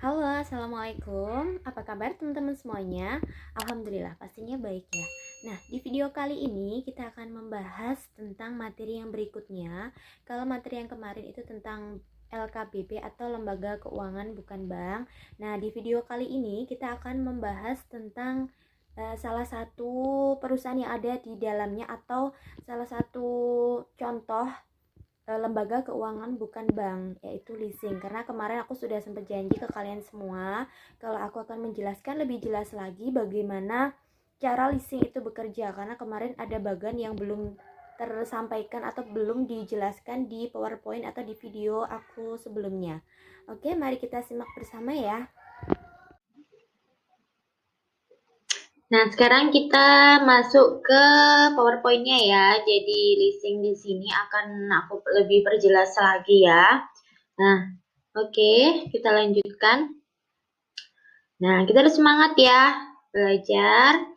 Halo, Assalamualaikum. Apa kabar teman-teman semuanya? Alhamdulillah, pastinya baik ya. Nah, di video kali ini kita akan membahas tentang materi yang berikutnya. Kalau materi yang kemarin itu tentang LKBP atau Lembaga Keuangan Bukan Bank. Nah, di video kali ini kita akan membahas tentang salah satu perusahaan yang ada di dalamnya atau salah satu contoh lembaga keuangan bukan bank, yaitu leasing. Karena kemarin aku sudah sempat janji ke kalian semua kalau aku akan menjelaskan lebih jelas lagi bagaimana cara leasing itu bekerja, karena kemarin ada bagian yang belum tersampaikan atau belum dijelaskan di PowerPoint atau di video aku sebelumnya. Oke, mari kita simak bersama ya. Nah, sekarang kita masuk ke PowerPoint-nya ya. Jadi leasing di sini akan aku lebih perjelas lagi ya. Nah, oke, kita lanjutkan. Nah, kita harus semangat ya belajar.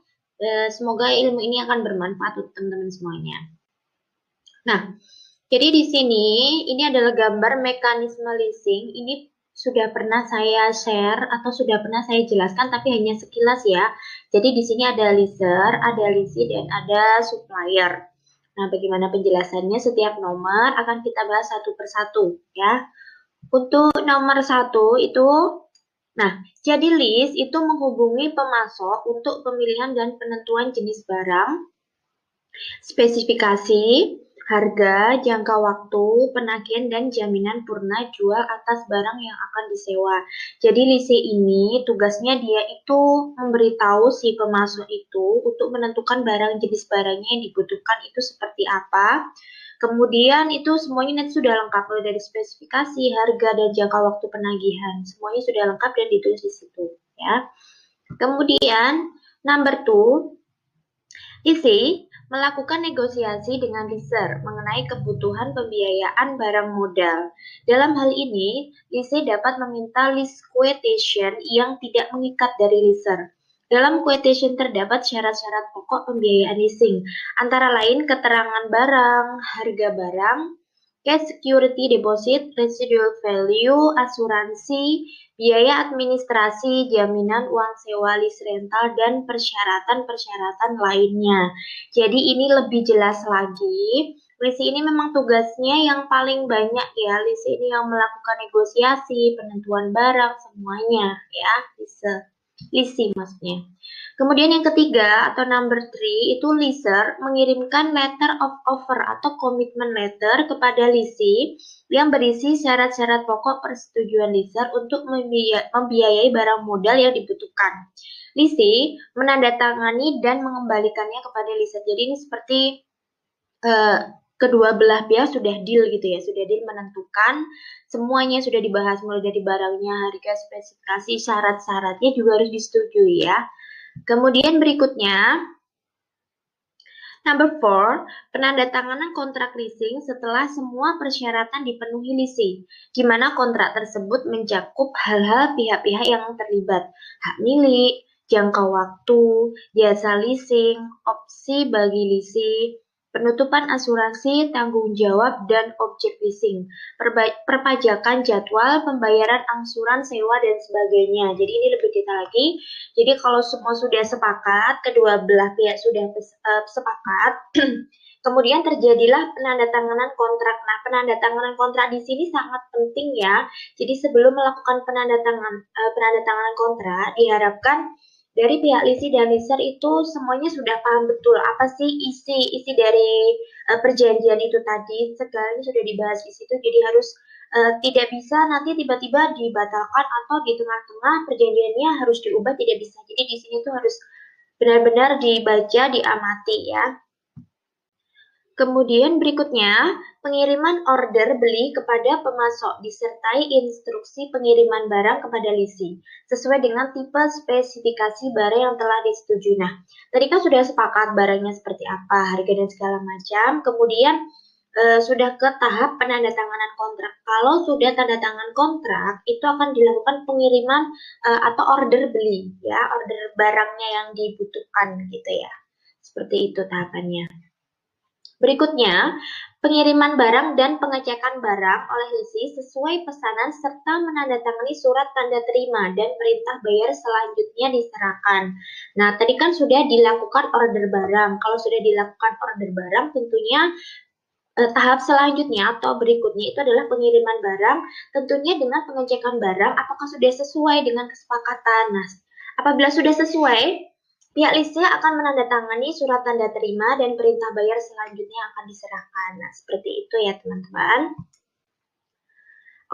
Semoga ilmu ini akan bermanfaat untuk teman-teman semuanya. Nah, jadi di sini ini adalah gambar mekanisme leasing. Ini sudah pernah saya share atau sudah pernah saya jelaskan, tapi hanya sekilas ya. Jadi di sini ada leaser, ada leasee, dan ada supplier. Nah, bagaimana penjelasannya? Setiap nomor akan kita bahas satu persatu ya. Untuk nomor satu itu, nah, jadi lease itu menghubungi pemasok untuk pemilihan dan penentuan jenis barang, spesifikasi, harga, jangka waktu, penagihan, dan jaminan purna jual atas barang yang akan disewa. Jadi leasing ini tugasnya dia itu memberitahu si pemasok itu untuk menentukan barang jenis barangnya yang dibutuhkan itu seperti apa. Kemudian itu semuanya nanti sudah lengkap mulai dari spesifikasi, harga, dan jangka waktu penagihan. Semuanya sudah lengkap dan ditulis di situ ya. Kemudian number 2, isi melakukan negosiasi dengan leaser mengenai kebutuhan pembiayaan barang modal. Dalam hal ini, leaser dapat meminta lease quotation yang tidak mengikat dari leaser. Dalam quotation terdapat syarat-syarat pokok pembiayaan leasing, antara lain keterangan barang, harga barang, cash security deposit, residual value, asuransi, biaya administrasi, jaminan uang sewa lease rental, dan persyaratan-persyaratan lainnya. Jadi ini lebih jelas lagi. Lisi ini memang tugasnya yang paling banyak ya. Lisi ini yang melakukan negosiasi, penentuan barang, semuanya ya. Lisi maksudnya. Kemudian yang ketiga atau number 3 itu leaser mengirimkan letter of offer atau commitment letter kepada leasee yang berisi syarat-syarat pokok persetujuan leaser untuk membiayai barang modal yang dibutuhkan. Leasee menandatangani dan mengembalikannya kepada leaser. Jadi ini seperti kedua belah pihak sudah deal gitu ya, sudah deal menentukan semuanya sudah dibahas mulai dari barangnya, harga, spesifikasi, syarat-syaratnya juga harus disetujui ya. Kemudian berikutnya, number 4, penandatanganan kontrak leasing setelah semua persyaratan dipenuhi leasing, di mana kontrak tersebut mencakup hal-hal pihak-pihak yang terlibat, hak milik, jangka waktu, jasa leasing, opsi bagi leasing, penutupan asuransi, tanggung jawab, dan objek leasing, perpajakan jadwal, pembayaran angsuran, sewa, dan sebagainya. Jadi ini lebih detail lagi. Jadi kalau semua sudah sepakat, kedua belah pihak sudah sepakat, kemudian terjadilah penandatanganan kontrak. Nah, penandatanganan kontrak di sini sangat penting ya. Jadi sebelum melakukan penandatanganan kontrak, diharapkan dari pihak leasing dan leaser itu semuanya sudah paham betul apa sih isi dari perjanjian itu tadi. Segalanya sudah dibahas di situ, jadi harus tidak bisa nanti tiba-tiba dibatalkan atau di tengah-tengah perjanjiannya harus diubah, tidak bisa. Jadi di sini tuh harus benar-benar dibaca, diamati ya. Kemudian berikutnya, pengiriman order beli kepada pemasok disertai instruksi pengiriman barang kepada leasing sesuai dengan tipe spesifikasi barang yang telah disetujui. Nah, tadi kan sudah sepakat barangnya seperti apa, harga dan segala macam. Kemudian sudah ke tahap penandatanganan kontrak. Kalau sudah tanda tangan kontrak, itu akan dilakukan pengiriman atau order beli, ya, order barangnya yang dibutuhkan gitu ya. Seperti itu tahapannya. Berikutnya, pengiriman barang dan pengecekan barang oleh lisi sesuai pesanan serta menandatangani surat tanda terima dan perintah bayar selanjutnya diserahkan. Nah, tadi kan sudah dilakukan order barang. Kalau sudah dilakukan order barang, tentunya tahap selanjutnya atau berikutnya itu adalah pengiriman barang, tentunya dengan pengecekan barang apakah sudah sesuai dengan kesepakatan. Nah, apabila sudah sesuai, pihak listnya akan menandatangani surat tanda terima dan perintah bayar selanjutnya akan diserahkan. Nah, seperti itu ya teman-teman.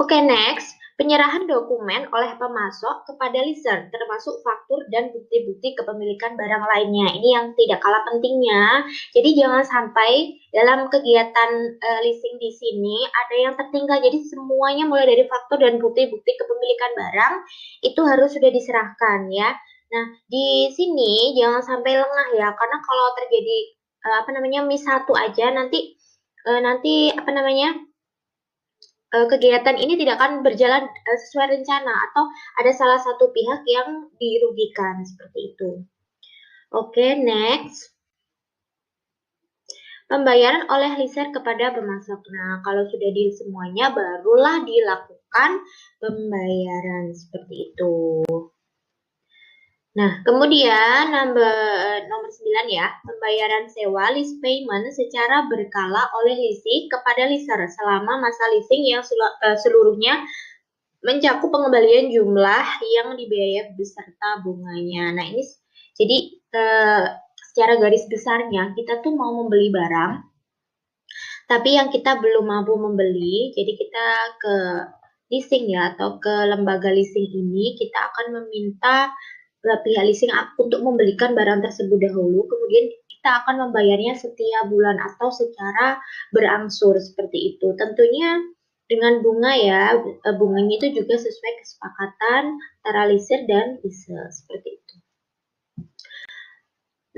Oke, next. Penyerahan dokumen oleh pemasok kepada leaser, termasuk faktur dan bukti-bukti kepemilikan barang lainnya. Ini yang tidak kalah pentingnya. Jadi jangan sampai dalam kegiatan leasing di sini ada yang tertinggal. Jadi semuanya mulai dari faktur dan bukti-bukti kepemilikan barang itu harus sudah diserahkan ya. Nah, di sini jangan sampai lengah ya, karena kalau terjadi miss satu aja nanti kegiatan ini tidak akan berjalan sesuai rencana atau ada salah satu pihak yang dirugikan seperti itu. Oke, next. Pembayaran oleh leaser kepada pemasok. Nah, kalau sudah di semuanya barulah dilakukan pembayaran seperti itu. Nah, kemudian nomor 9 ya, pembayaran sewa lease payment secara berkala oleh leasing kepada leaser selama masa leasing yang seluruhnya mencakup pengembalian jumlah yang dibiayai beserta bunganya. Nah, ini jadi secara garis besarnya kita tuh mau membeli barang, tapi yang kita belum mampu membeli, jadi kita ke leasing ya atau ke lembaga leasing ini kita akan meminta pihak leasing untuk membelikan barang tersebut dahulu, kemudian kita akan membayarnya setiap bulan atau secara berangsur seperti itu. Tentunya dengan bunga ya, bunganya itu juga sesuai kesepakatan antara leaser dan leaser seperti itu.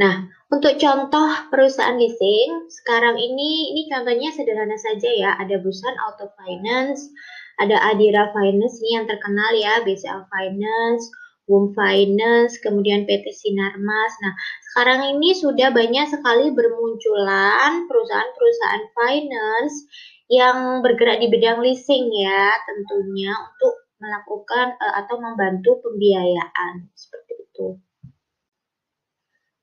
Nah, untuk contoh perusahaan leasing, sekarang ini contohnya sederhana saja ya, ada perusahaan Auto Finance, ada Adira Finance, ini yang terkenal ya, BCA Finance, Home Finance, kemudian PT Sinarmas. Nah, sekarang ini sudah banyak sekali bermunculan perusahaan-perusahaan finance yang bergerak di bidang leasing ya, tentunya untuk melakukan atau membantu pembiayaan seperti itu.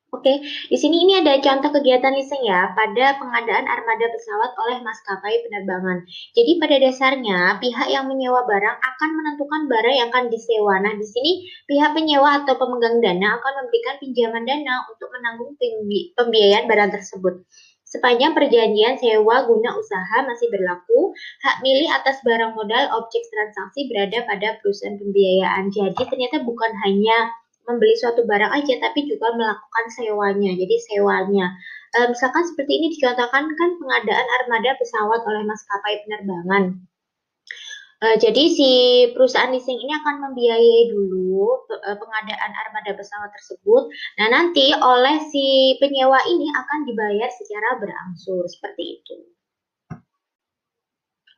Oke, di sini ini ada contoh kegiatan leasing ya pada pengadaan armada pesawat oleh maskapai penerbangan. Jadi pada dasarnya pihak yang menyewa barang akan menentukan barang yang akan disewa. Nah, di sini pihak penyewa atau pemegang dana akan memberikan pinjaman dana untuk menanggung pembiayaan barang tersebut. Sepanjang perjanjian sewa guna usaha masih berlaku, hak milih atas barang modal objek transaksi berada pada perusahaan pembiayaan. Jadi ternyata bukan hanya membeli suatu barang aja, tapi juga melakukan sewanya. Jadi sewanya, misalkan seperti ini dicontohkan kan pengadaan armada pesawat oleh maskapai penerbangan. Jadi si perusahaan leasing ini akan membiayai dulu pengadaan armada pesawat tersebut. Nah, nanti oleh si penyewa ini akan dibayar secara berangsur seperti itu.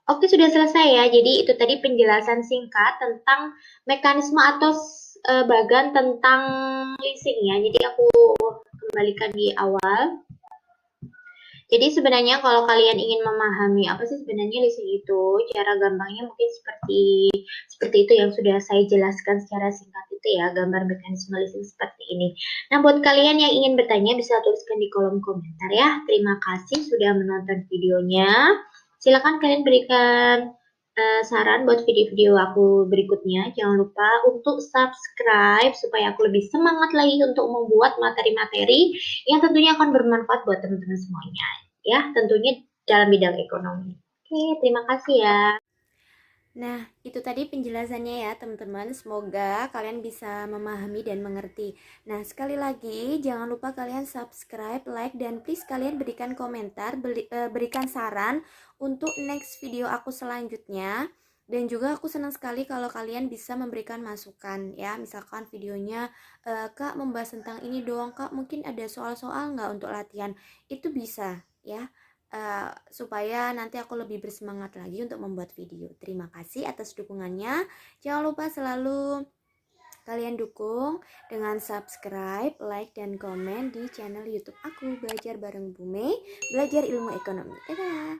Oke, sudah selesai ya. Jadi itu tadi penjelasan singkat tentang mekanisme atau bagan tentang leasing ya. Jadi aku kembalikan di awal. Jadi sebenarnya kalau kalian ingin memahami apa sih sebenarnya leasing itu, cara gampangnya mungkin seperti itu yang sudah saya jelaskan secara singkat itu ya, gambar mekanisme leasing seperti ini. Nah, buat kalian yang ingin bertanya bisa tuliskan di kolom komentar ya. Terima kasih sudah menonton videonya. Silakan kalian berikan saran buat video-video aku berikutnya. Jangan lupa untuk subscribe supaya aku lebih semangat lagi untuk membuat materi-materi yang tentunya akan bermanfaat buat teman-teman semuanya. Ya, tentunya dalam bidang ekonomi. Oke, terima kasih ya. Nah, itu tadi penjelasannya ya teman-teman. Semoga kalian bisa memahami dan mengerti. Nah, sekali lagi jangan lupa kalian subscribe, like, dan please kalian berikan komentar, berikan saran untuk next video aku selanjutnya. Dan juga aku senang sekali kalau kalian bisa memberikan masukan ya. Misalkan videonya, Kak membahas tentang ini doang Kak, mungkin ada soal-soal nggak untuk latihan. Itu bisa ya. Supaya nanti aku lebih bersemangat lagi untuk membuat video. Terima kasih atas dukungannya. Jangan lupa selalu Kalian dukung dengan subscribe, like, dan komen di channel YouTube aku, Belajar Bareng Bu Mei, belajar ilmu ekonomi. Dadah!